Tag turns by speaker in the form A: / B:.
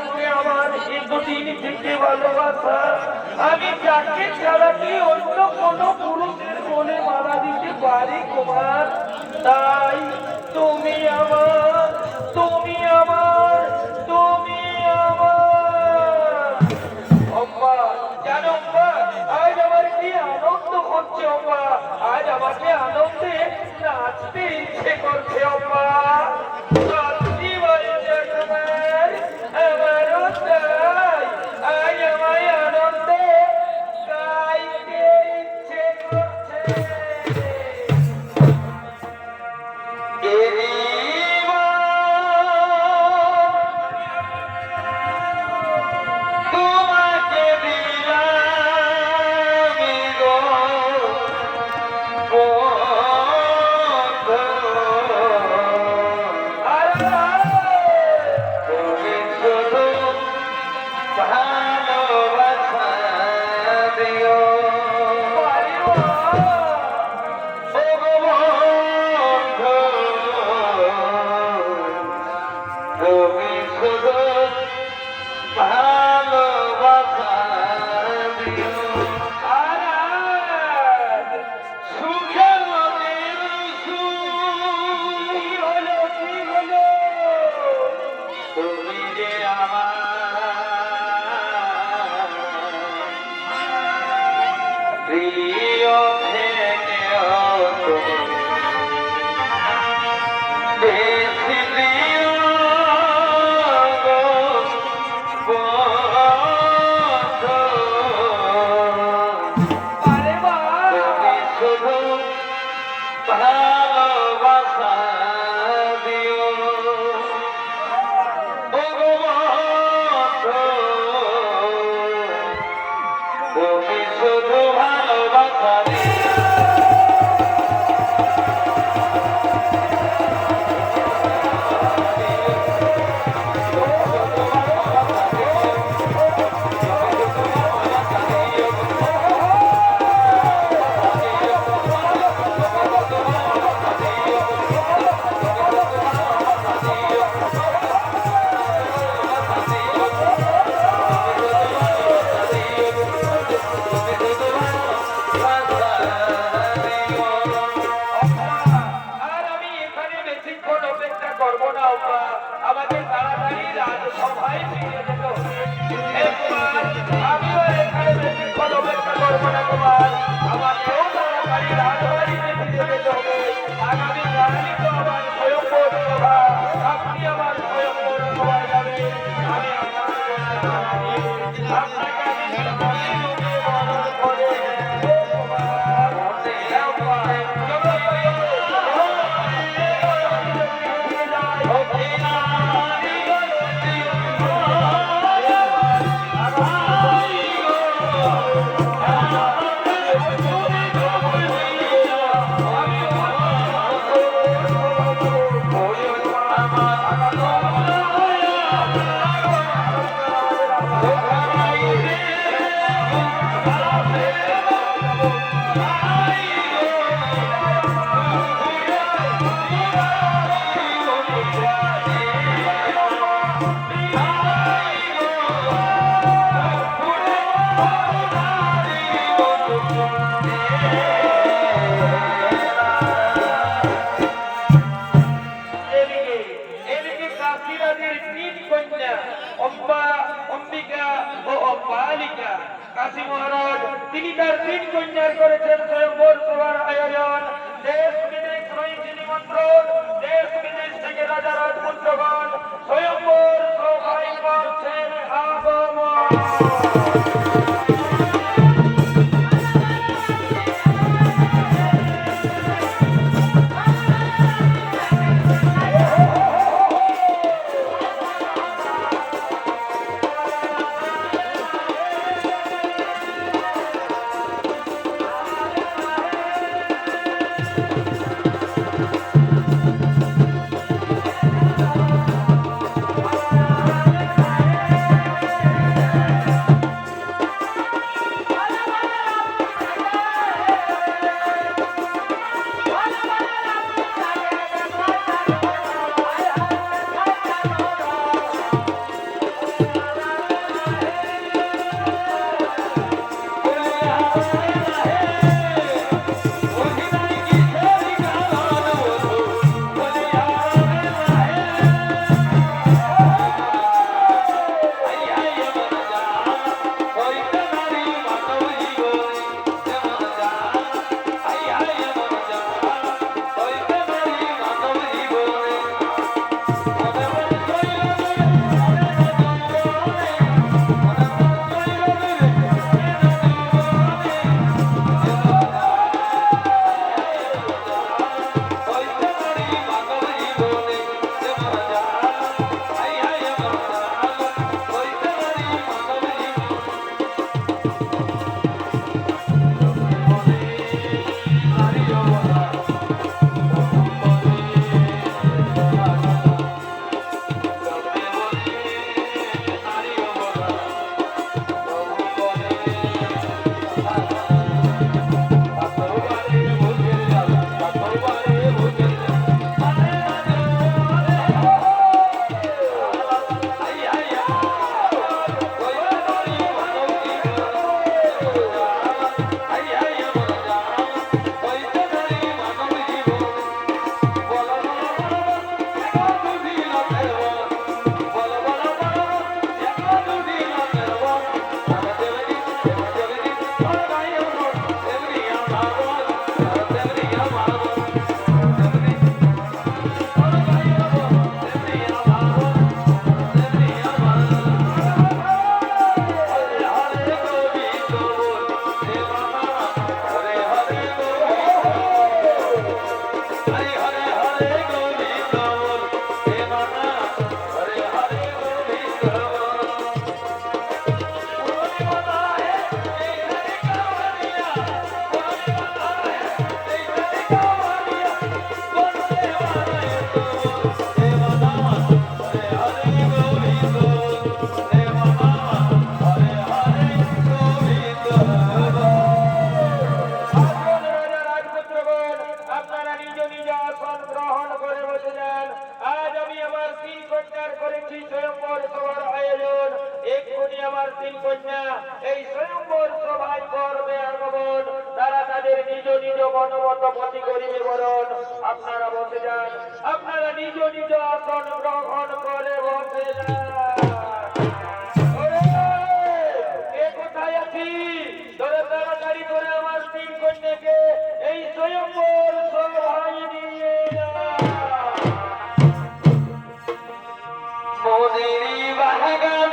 A: সঙ্গে আমার এতদিন থেকে ভালোবাসা, আমি যাকে ছাড়া কি অন্য কোনো পুরুষের মনে মারা দিতে পারি কুমার? তাই তুমি আমার, তুমি আমার, তুমি আমার। অম্মা জানো অম্মা, আজ আমার কি আনন্দ হচ্ছে অম্মা, আজ আমাকে আনন্দে নাচতে ইচ্ছে করছে অম্মা। সত্যি বলছো কুমার, আমারও তাই, আজ আমায় আনন্দে গাইতে ইচ্ছে করছে। কাশী মহারাজ তিনি তার 3 কন্যার করেছেন স্বয়ংবর সভার আয়োজন। দেশ বিদেশ রয়েছে নিমন্ত্রণ, দেশ বিদেশ থেকে রাজা রাজপুত্রগণ স্বয়ংবর সভায় করছেন আগমন। কন্যার করেছি স্বয়ম্বর সভার আয়োজন। এক্ষুনি আমার 3 কন্যা এই স্বয়ম্বর সভায় করবে আগমন। তারা তাদের নিজ নিজ মনোমত পতি করিবে বরণ। আপনারা বসে যান, আপনারা নিজ নিজ আসন গ্রহণ করে বসে যান। ওরে, কে কোথায় আছি? ধরে তাড়াতাড়ি করে আমার 3 কন্যাকে এই স্বয়ম্বর সভায় নিয়ে যা। মোদিনী বাগান